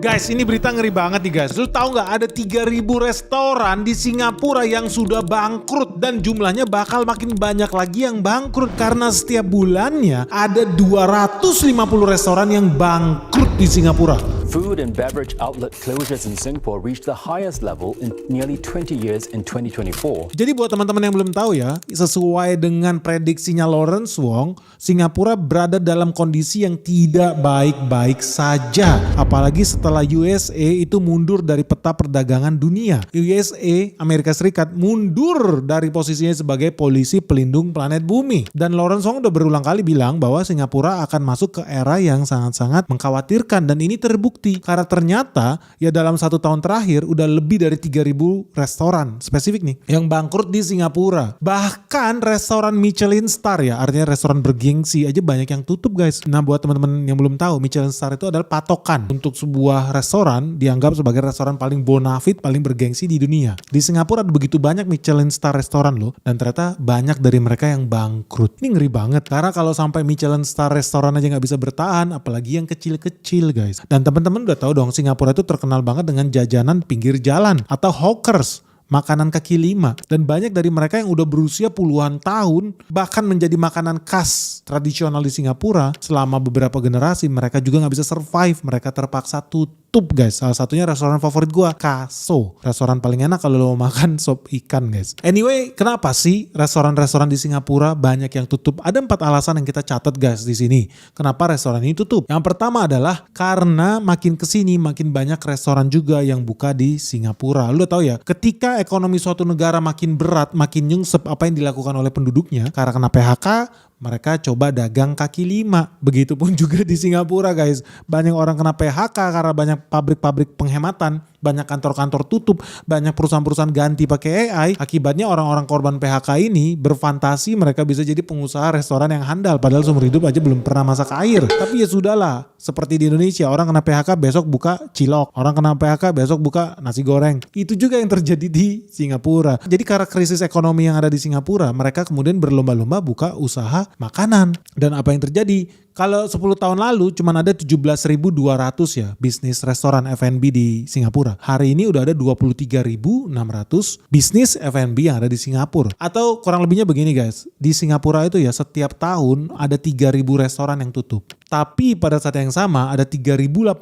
Guys, ini berita ngeri banget nih guys. Lu tahu nggak ada 3.000 restoran di Singapura yang sudah bangkrut dan jumlahnya bakal makin banyak lagi yang bangkrut karena setiap bulannya ada 250 restoran yang bangkrut di Singapura. Food and beverage outlet closures in Singapore reached the highest level in nearly 20 years in 2024. Jadi buat teman-teman yang belum tahu ya, sesuai dengan prediksinya Lawrence Wong, Singapura berada dalam kondisi yang tidak baik-baik saja. Apalagi setelah USA itu mundur dari peta perdagangan dunia. USA, Amerika Serikat, mundur dari posisinya sebagai polisi pelindung planet bumi. Dan Lawrence Wong udah berulang kali bilang bahwa Singapura akan masuk ke era yang sangat-sangat mengkhawatirkan. Dan ini terbukti. Karena ternyata ya dalam 1 tahun terakhir udah lebih dari 3.000 restoran spesifik nih yang bangkrut di Singapura. Bahkan restoran Michelin Star ya, artinya restoran bergengsi aja banyak yang tutup guys. Nah buat teman-teman yang belum tahu, Michelin Star itu adalah patokan untuk sebuah restoran dianggap sebagai restoran paling bonafit, paling bergengsi di dunia. Di Singapura ada begitu banyak Michelin Star restoran loh, dan ternyata banyak dari mereka yang bangkrut. Ini ngeri banget karena kalau sampai Michelin Star restoran aja nggak bisa bertahan, apalagi yang kecil-kecil guys. Dan teman-teman udah tahu dong, Singapura itu terkenal banget dengan jajanan pinggir jalan atau hawkers, makanan kaki lima. Dan banyak dari mereka yang udah berusia puluhan tahun, bahkan menjadi makanan khas tradisional di Singapura. Selama beberapa generasi mereka juga gak bisa survive, mereka terpaksa tutup guys. Salah satunya restoran favorit gue, Kaso. Restoran paling enak kalau lo mau makan sop ikan guys. Anyway, kenapa sih restoran-restoran di Singapura banyak yang tutup? Ada 4 alasan yang kita catat guys di sini. Kenapa restoran ini tutup? Yang pertama adalah karena makin kesini makin banyak restoran juga yang buka di Singapura. Lo tau ya, ketika ekonomi suatu negara makin berat, makin nyungsep, apa yang dilakukan oleh penduduknya karena kena PHK, mereka coba dagang kaki lima. Begitupun juga di Singapura guys. Banyak orang kena PHK karena banyak pabrik-pabrik penghematan, banyak kantor-kantor tutup, banyak perusahaan-perusahaan ganti pakai AI. Akibatnya orang-orang korban PHK ini berfantasi mereka bisa jadi pengusaha restoran yang handal, padahal seumur hidup aja belum pernah masak air. Tapi ya sudahlah, seperti di Indonesia, orang kena PHK besok buka cilok, orang kena PHK besok buka nasi goreng. Itu juga yang terjadi di Singapura. Jadi karena krisis ekonomi yang ada di Singapura, mereka kemudian berlomba-lomba buka usaha makanan. Dan apa yang terjadi? Kalau 10 tahun lalu cuma ada 17.200 ya bisnis restoran F&B di Singapura. Hari ini udah ada 23.600 bisnis F&B yang ada di Singapura. Atau kurang lebihnya begini guys, di Singapura itu ya setiap tahun ada 3.000 restoran yang tutup. Tapi pada saat yang sama ada 3.800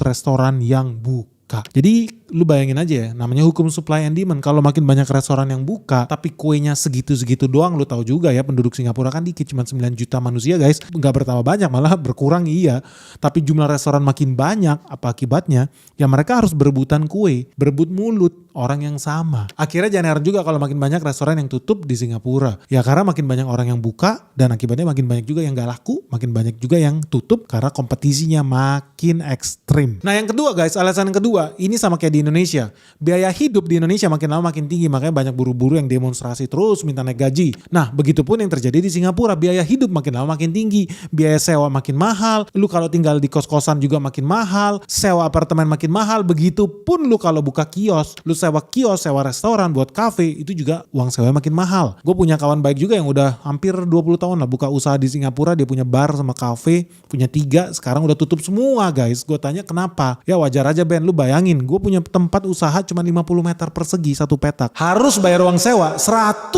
restoran yang buka. Jadi lu bayangin aja ya, namanya hukum supply and demand. Kalau makin banyak restoran yang buka, tapi kuenya segitu-segitu doang, lu tahu juga ya penduduk Singapura kan dikit, cuma 9 juta manusia guys. Nggak bertambah banyak, malah berkurang iya. Tapi jumlah restoran makin banyak, apa akibatnya? Ya mereka harus berebutan kue, berebut mulut orang yang sama. Akhirnya jangan heran juga kalau makin banyak restoran yang tutup di Singapura. Ya karena makin banyak orang yang buka, dan akibatnya makin banyak juga yang gak laku, makin banyak juga yang tutup karena kompetisinya makin ekstrim. Nah yang kedua guys, alasan yang kedua, ini sama kayak di Indonesia. Biaya hidup di Indonesia makin lama makin tinggi, makanya banyak buru-buru yang demonstrasi terus minta naik gaji. Nah begitupun yang terjadi di Singapura, biaya hidup makin lama makin tinggi, biaya sewa makin mahal, lu kalau tinggal di kos-kosan juga makin mahal, sewa apartemen makin mahal, begitupun lu kalau buka kios, lu sewa kios, sewa restoran buat kafe, itu juga uang sewa makin mahal. Gue punya kawan baik juga yang udah hampir 20 tahun lah buka usaha di Singapura, dia punya bar sama kafe, punya 3, sekarang udah tutup semua guys. Gue tanya kenapa? Ya wajar aja Ben, lu bayangin, gue punya tempat usaha cuma 50 meter persegi satu petak. Harus bayar uang sewa 150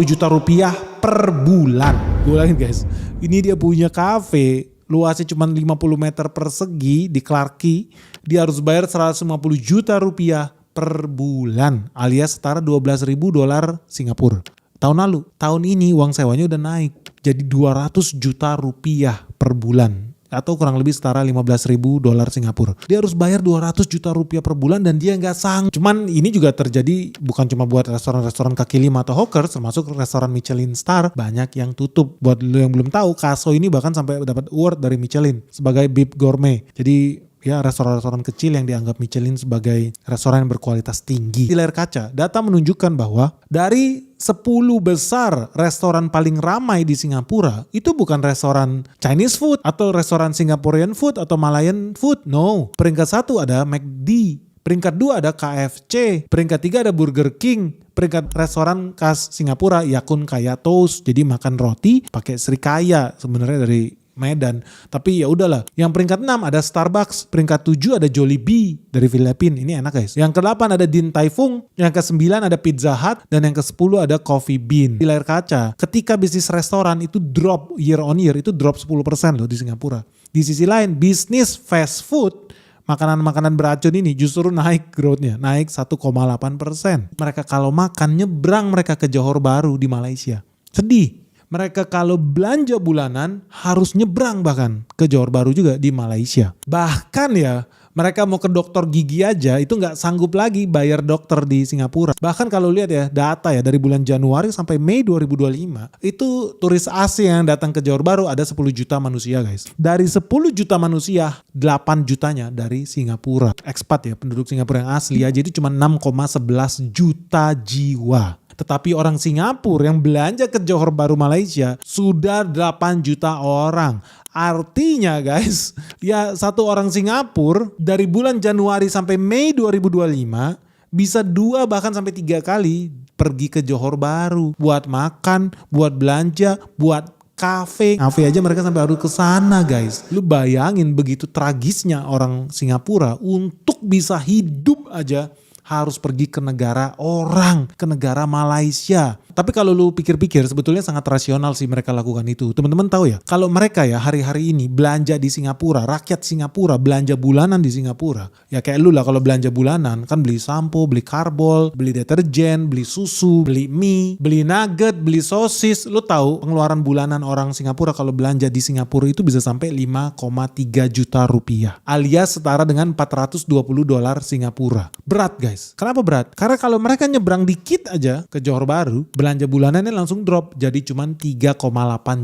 juta rupiah per bulan. Gue bilangin guys, ini dia punya kafe, luasnya cuma 50 meter persegi di Clarke Quay, dia harus bayar 150 juta rupiah per bulan, alias setara 12.000 dolar Singapura. Tahun lalu, tahun ini uang sewanya udah naik jadi 200 juta rupiah per bulan, atau kurang lebih setara 15.000 dolar Singapura. Dia harus bayar 200 juta rupiah per bulan dan dia nggak sanggup. Cuman ini juga terjadi bukan cuma buat restoran-restoran kaki lima atau hawkers, termasuk restoran Michelin Star banyak yang tutup. Buat lu yang belum tahu, Kaso ini bahkan sampai dapat award dari Michelin sebagai Bib Gourmet. Jadi ya restoran-restoran kecil yang dianggap Michelin sebagai restoran yang berkualitas tinggi. Di layar kaca, data menunjukkan bahwa dari 10 besar restoran paling ramai di Singapura, itu bukan restoran Chinese food atau restoran Singaporean food atau Malayan food. No. Peringkat 1 ada McD. Peringkat 2 ada KFC. Peringkat 3 ada Burger King. Peringkat restoran khas Singapura, Yakun Kaya Toast. Jadi makan roti pakai serikaya sebenarnya dari Medan. Tapi ya udahlah. Yang peringkat 6 ada Starbucks, peringkat 7 ada Jollibee dari Filipina. Ini enak guys. Yang ke-8 ada Din Tai Fung, yang ke-9 ada Pizza Hut, dan yang ke-10 ada Coffee Bean. Di layar kaca, ketika bisnis restoran itu drop year on year, itu drop 10% loh di Singapura. Di sisi lain, bisnis fast food, makanan-makanan beracun ini justru naik growth-nya, naik 1,8%. Mereka kalau makan nyebrang mereka ke Johor Bahru di Malaysia. Sedih. Mereka kalau belanja bulanan harus nyebrang bahkan ke Johor Bahru juga di Malaysia. Bahkan ya mereka mau ke dokter gigi aja itu nggak sanggup lagi bayar dokter di Singapura. Bahkan kalau lihat ya data ya dari bulan Januari sampai Mei 2025 itu turis asing yang datang ke Johor Bahru ada 10 juta manusia guys. Dari 10 juta manusia 8 jutanya dari Singapura. Expat ya, penduduk Singapura yang asli aja itu cuma 6,11 juta jiwa. Tetapi orang Singapura yang belanja ke Johor Bahru Malaysia sudah 8 juta orang. Artinya guys, ya satu orang Singapura dari bulan Januari sampai Mei 2025 bisa 2 bahkan sampai 3 kali pergi ke Johor Bahru. Buat makan, buat belanja, buat kafe aja mereka sampai harus ke sana guys. Lu bayangin begitu tragisnya orang Singapura untuk bisa hidup aja harus pergi ke negara orang, ke negara Malaysia. Tapi kalau lu pikir-pikir sebetulnya sangat rasional sih mereka lakukan itu. Teman-teman tahu ya, kalau mereka ya hari-hari ini belanja di Singapura, rakyat Singapura belanja bulanan di Singapura. Ya kayak lu lah kalau belanja bulanan kan beli sampo, beli karbol, beli deterjen, beli susu, beli mie, beli nugget, beli sosis. Lu tahu pengeluaran bulanan orang Singapura kalau belanja di Singapura itu bisa sampai 5,3 juta rupiah. Alias setara dengan 420 dolar Singapura. Berat guys. Kenapa berat? Karena kalau mereka nyebrang dikit aja ke Johor Bahru, belanja bulanannya langsung drop jadi cuma 3,8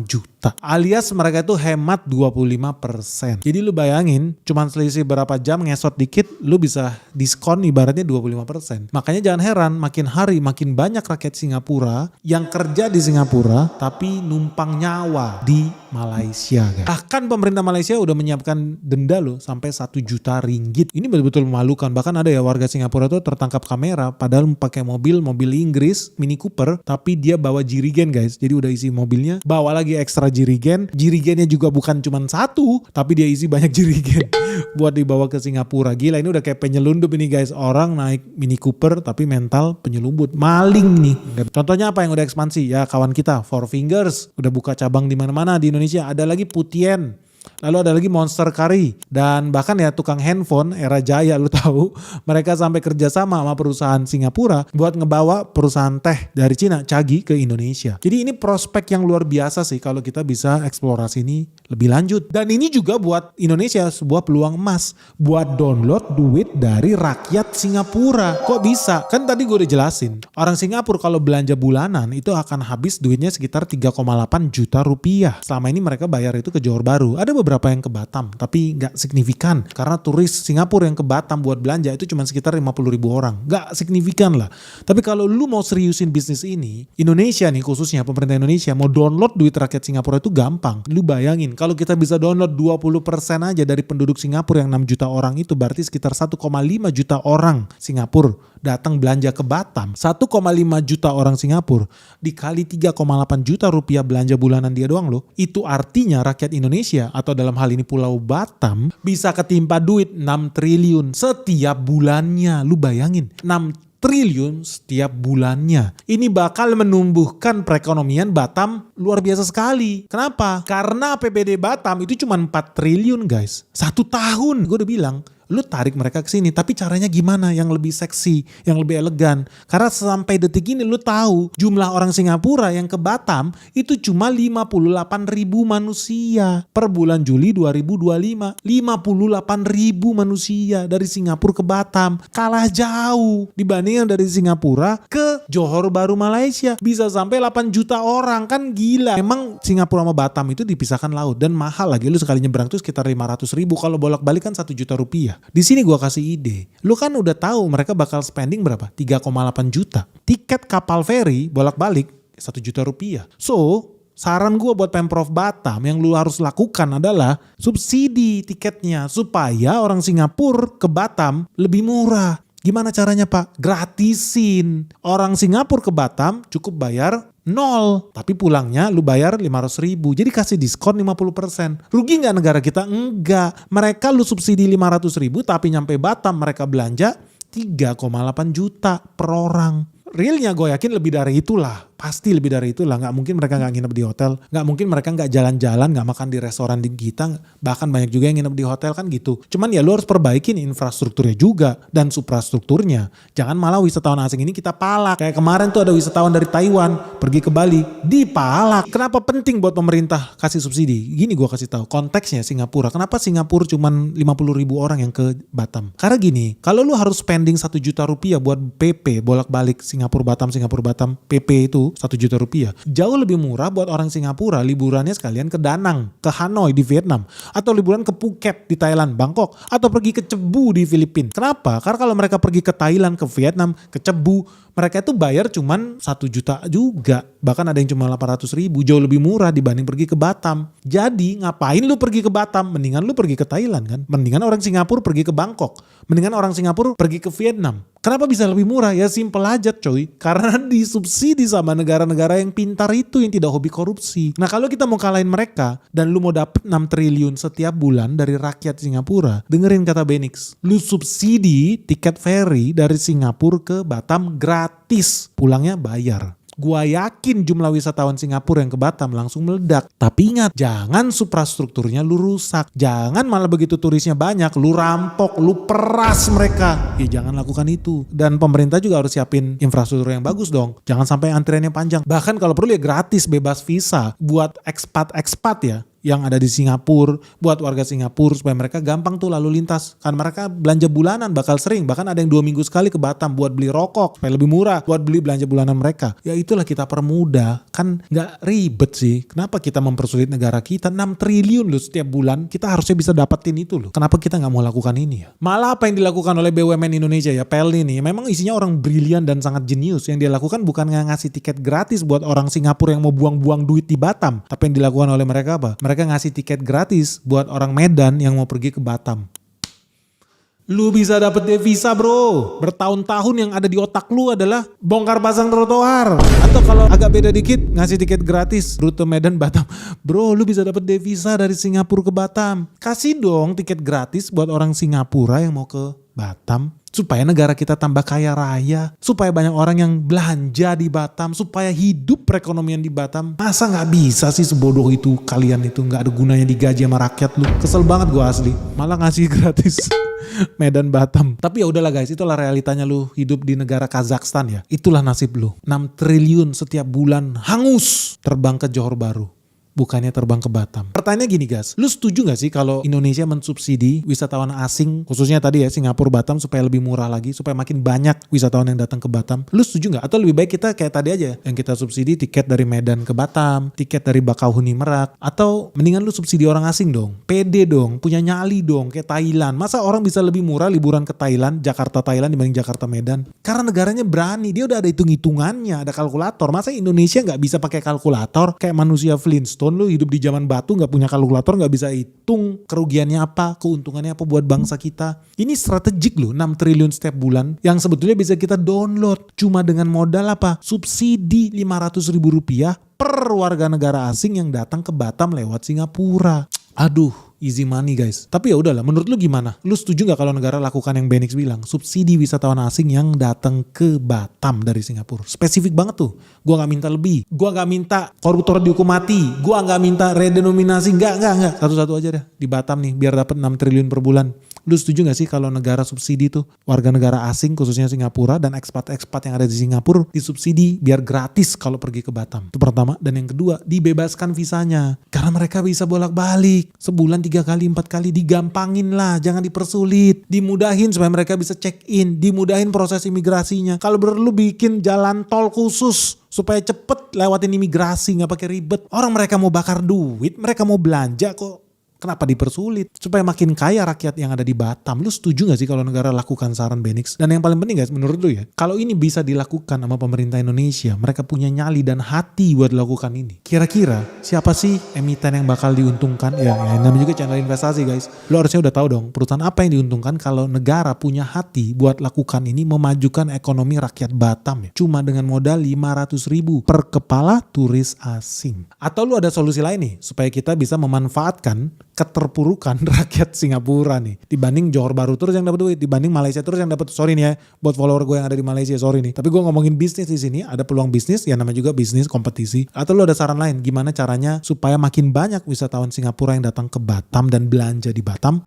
juta. Alias mereka itu hemat 25%. Jadi lu bayangin cuma selisih berapa jam ngesot dikit lu bisa diskon ibaratnya 25%. Makanya jangan heran makin hari makin banyak rakyat Singapura yang kerja di Singapura tapi numpang nyawa di Malaysia. Bahkan pemerintah Malaysia udah menyiapkan denda loh sampai 1 juta ringgit. Ini betul-betul memalukan. Bahkan ada ya warga Singapura tuh tertangkap kamera padahal pakai mobil Inggris Mini Cooper tapi dia bawa jirigen guys. Jadi udah isi mobilnya, bawa lagi ekstra jirigen. Jirigennya juga bukan cuma satu, tapi dia isi banyak jirigen buat dibawa ke Singapura. Gila ini udah kayak penyelundup ini guys. Orang naik Mini Cooper tapi mental penyelundup, maling nih. Contohnya apa yang udah ekspansi? Ya kawan kita Four Fingers udah buka cabang di mana-mana di Indonesia. Ada lagi Putien. Lalu ada lagi Monster Curry. Dan bahkan ya tukang handphone era Jaya lu tahu. Mereka sampai kerjasama sama perusahaan Singapura buat ngebawa perusahaan teh dari Cina, Cagi ke Indonesia. Jadi ini prospek yang luar biasa sih kalau kita bisa eksplorasi ini lebih lanjut. Dan ini juga buat Indonesia sebuah peluang emas. Buat download duit dari rakyat Singapura. Kok bisa? Kan tadi gue udah jelasin. Orang Singapura kalau belanja bulanan itu akan habis duitnya sekitar 3,8 juta rupiah. Selama ini mereka bayar itu ke Johor Bahru. Ada beberapa yang ke Batam tapi nggak signifikan karena turis Singapura yang ke Batam buat belanja itu cuma sekitar 50.000 orang, nggak signifikan lah. Tapi kalau lu mau seriusin bisnis ini, Indonesia nih khususnya pemerintah Indonesia mau download duit rakyat Singapura itu gampang. Lu bayangin kalau kita bisa download 20% aja dari penduduk Singapura yang 6 juta orang itu berarti sekitar 1,5 juta orang Singapura datang belanja ke Batam. 1,5 juta orang Singapura dikali 3,8 juta rupiah belanja bulanan dia doang loh. Itu artinya rakyat Indonesia atau dalam hal ini Pulau Batam bisa ketimpa duit 6 triliun setiap bulannya. Lu bayangin 6 triliun setiap bulannya. Ini bakal menumbuhkan perekonomian Batam luar biasa sekali. Kenapa? Karena APBD Batam itu cuma 4 triliun guys. 1 tahun. Gue udah bilang. Lu tarik mereka ke sini, tapi caranya gimana yang lebih seksi, yang lebih elegan. Karena sampai detik ini lu tahu jumlah orang Singapura yang ke Batam itu cuma 58.000 manusia per bulan Juli 2025. 58.000 manusia dari Singapura ke Batam. Kalah jauh dibanding yang dari Singapura ke Johor Bahru Malaysia. Bisa sampai 8 juta orang, kan gila. Emang Singapura sama Batam itu dipisahkan laut dan mahal lagi. Lu sekali nyebrang tuh sekitar 500.000. Kalau bolak-balik kan 1 juta rupiah. Di sini gua kasih ide. Lu kan udah tahu mereka bakal spending berapa? 3,8 juta. Tiket kapal feri bolak-balik 1 juta rupiah. So, saran gue buat Pemprov Batam yang lu harus lakukan adalah subsidi tiketnya supaya orang Singapura ke Batam lebih murah. Gimana caranya Pak? Gratisin. Orang Singapura ke Batam cukup bayar 0. Tapi pulangnya lu bayar 500.000. Jadi kasih diskon 50%. Rugi nggak negara kita? Enggak. Mereka lu subsidi 500.000 tapi nyampe Batam mereka belanja 3,8 juta per orang. Realnya gue yakin lebih dari itulah. Pasti lebih dari itulah. Gak mungkin mereka gak nginep di hotel. Gak mungkin mereka gak jalan-jalan, gak makan di restoran di kita. Bahkan banyak juga yang nginep di hotel kan gitu. Cuman ya lu harus perbaikin infrastrukturnya juga. Dan suprastrukturnya. Jangan malah wisatawan asing ini kita palak. Kayak kemarin tuh ada wisatawan dari Taiwan pergi ke Bali. Dipalak. Kenapa penting buat pemerintah kasih subsidi? Gini gue kasih tahu konteksnya Singapura. Kenapa Singapura cuman 50.000 orang yang ke Batam? Karena gini, kalau lu harus spending 1 juta rupiah buat PP bolak-balik Singapura Batam PP itu 1 juta rupiah. Jauh lebih murah buat orang Singapura liburannya sekalian ke Danang, ke Hanoi di Vietnam, atau liburan ke Phuket di Thailand, Bangkok, atau pergi ke Cebu di Filipina. Kenapa? Karena kalau mereka pergi ke Thailand, ke Vietnam, ke Cebu, mereka itu bayar cuman 1 juta juga. Bahkan ada yang cuma 800.000, jauh lebih murah dibanding pergi ke Batam. Jadi ngapain lu pergi ke Batam? Mendingan lu pergi ke Thailand kan? Mendingan orang Singapura pergi ke Bangkok. Mendingan orang Singapura pergi ke Vietnam. Kenapa bisa lebih murah? Ya simple aja coy. Karena disubsidi sama negara-negara yang pintar itu, yang tidak hobi korupsi. Nah kalau kita mau kalahin mereka dan lu mau dapet 6 triliun setiap bulan dari rakyat Singapura, dengerin kata Benix. Lu subsidi tiket ferry dari Singapura ke Batam gratis. Pulangnya bayar. Gua yakin jumlah wisatawan Singapura yang ke Batam langsung meledak. Tapi ingat, jangan suprastrukturnya lu rusak. Jangan malah begitu turisnya banyak, lu rampok, lu peras mereka. Ya jangan lakukan itu. Dan pemerintah juga harus siapin infrastruktur yang bagus dong. Jangan sampai antriannya panjang. Bahkan kalau perlu ya gratis, bebas visa. Buat ekspat-ekspat ya yang ada di Singapura, buat warga Singapura supaya mereka gampang tuh lalu lintas. Kan mereka belanja bulanan bakal sering, bahkan ada yang 2 minggu sekali ke Batam buat beli rokok supaya lebih murah, buat beli belanja bulanan mereka. Ya itulah kita permudah, kan nggak ribet sih. Kenapa kita mempersulit negara kita? 6 triliun loh setiap bulan, kita harusnya bisa dapetin itu loh. Kenapa kita nggak mau lakukan ini ya? Malah apa yang dilakukan oleh BUMN Indonesia ya, PEL ini, memang isinya orang brilian dan sangat jenius. Yang dia lakukan bukan ngasih tiket gratis buat orang Singapura yang mau buang-buang duit di Batam. Tapi yang dilakukan oleh mereka apa? Mereka ngasih tiket gratis buat orang Medan yang mau pergi ke Batam. Lu bisa dapet devisa bro. Bertahun-tahun yang ada di otak lu adalah bongkar pasang trotoar. Atau kalau agak beda dikit ngasih tiket gratis rute Medan Batam. Bro lu bisa dapet devisa dari Singapura ke Batam. Kasih dong tiket gratis buat orang Singapura yang mau ke Batam. Supaya negara kita tambah kaya raya. Supaya banyak orang yang belanja di Batam. Supaya hidup perekonomian di Batam. Masa gak bisa sih sebodoh itu kalian itu. Gak ada gunanya digaji sama rakyat lu. Kesel banget gue asli. Malah ngasih gratis Medan Batam. Tapi ya udahlah guys, itulah realitanya lu hidup di negara Kazakhstan ya. Itulah nasib lu. 6 triliun setiap bulan hangus terbang ke Johor Bahru. Bukannya terbang ke Batam. Pertanyaannya gini guys, lu setuju gak sih kalau Indonesia mensubsidi wisatawan asing, khususnya tadi ya Singapura Batam supaya lebih murah lagi, supaya makin banyak wisatawan yang datang ke Batam? Lu setuju gak? Atau lebih baik kita kayak tadi aja, yang kita subsidi tiket dari Medan ke Batam, tiket dari Bakauheni Merak, atau mendingan lu subsidi orang asing dong, pede dong, punya nyali dong, kayak Thailand. Masa orang bisa lebih murah liburan ke Thailand, Jakarta Thailand dibanding Jakarta Medan? Karena negaranya berani, dia udah ada hitung-hitungannya, ada kalkulator. Masa Indonesia gak bisa pakai kalkulator kayak manusia Flintstone? Lu hidup di zaman batu gak punya kalkulator, gak bisa hitung kerugiannya apa, keuntungannya apa buat bangsa kita. Ini strategik loh, 6 triliun setiap bulan yang sebetulnya bisa kita download cuma dengan modal apa? Subsidi 500.000 rupiah per warga negara asing yang datang ke Batam lewat Singapura. Aduh, easy money guys. Tapi ya udahlah, menurut lu gimana? Lu setuju gak kalau negara lakukan yang Benix bilang, subsidi wisatawan asing yang datang ke Batam dari Singapura? Spesifik banget tuh. Gua gak minta lebih. Gua gak minta koruptor dihukum mati. Gua gak minta redenominasi. Enggak. Satu-satu aja deh di Batam nih biar dapat 6 triliun per bulan. Lu setuju gak sih kalau negara subsidi tuh warga negara asing khususnya Singapura dan ekspat-ekspat yang ada di Singapura disubsidi biar gratis kalau pergi ke Batam? Itu pertama. Dan yang kedua, dibebaskan visanya. Karena mereka bisa bolak-balik. Sebulan 3 kali 4 kali, digampangin lah, jangan dipersulit, dimudahin supaya mereka bisa check in, dimudahin proses imigrasinya. Kalau perlu bikin jalan tol khusus supaya cepet lewatin imigrasi, nggak pakai ribet. Orang mereka mau bakar duit, mereka mau belanja kok. Kenapa dipersulit? Supaya makin kaya rakyat yang ada di Batam. Lu setuju gak sih kalau negara lakukan saran Benix? Dan yang paling penting guys, menurut lu ya, kalau ini bisa dilakukan sama pemerintah Indonesia, mereka punya nyali dan hati buat lakukan ini. Kira-kira siapa sih emiten yang bakal diuntungkan? Ya namanya juga channel investasi guys. Lu harusnya udah tahu dong, perusahaan apa yang diuntungkan kalau negara punya hati buat lakukan ini, memajukan ekonomi rakyat Batam ya. Cuma dengan modal 500.000 per kepala turis asing. Atau lu ada solusi lain nih, supaya kita bisa memanfaatkan keterpurukan rakyat Singapura nih dibanding Johor Bahru terus yang dapat duit, dibanding Malaysia terus yang dapat. Sorry nih ya buat follower gue yang ada di Malaysia, sorry nih, tapi gue ngomongin bisnis di sini. Ada peluang bisnis ya, namanya juga bisnis kompetisi. Atau lu ada saran lain gimana caranya supaya makin banyak wisatawan Singapura yang datang ke Batam dan belanja di Batam?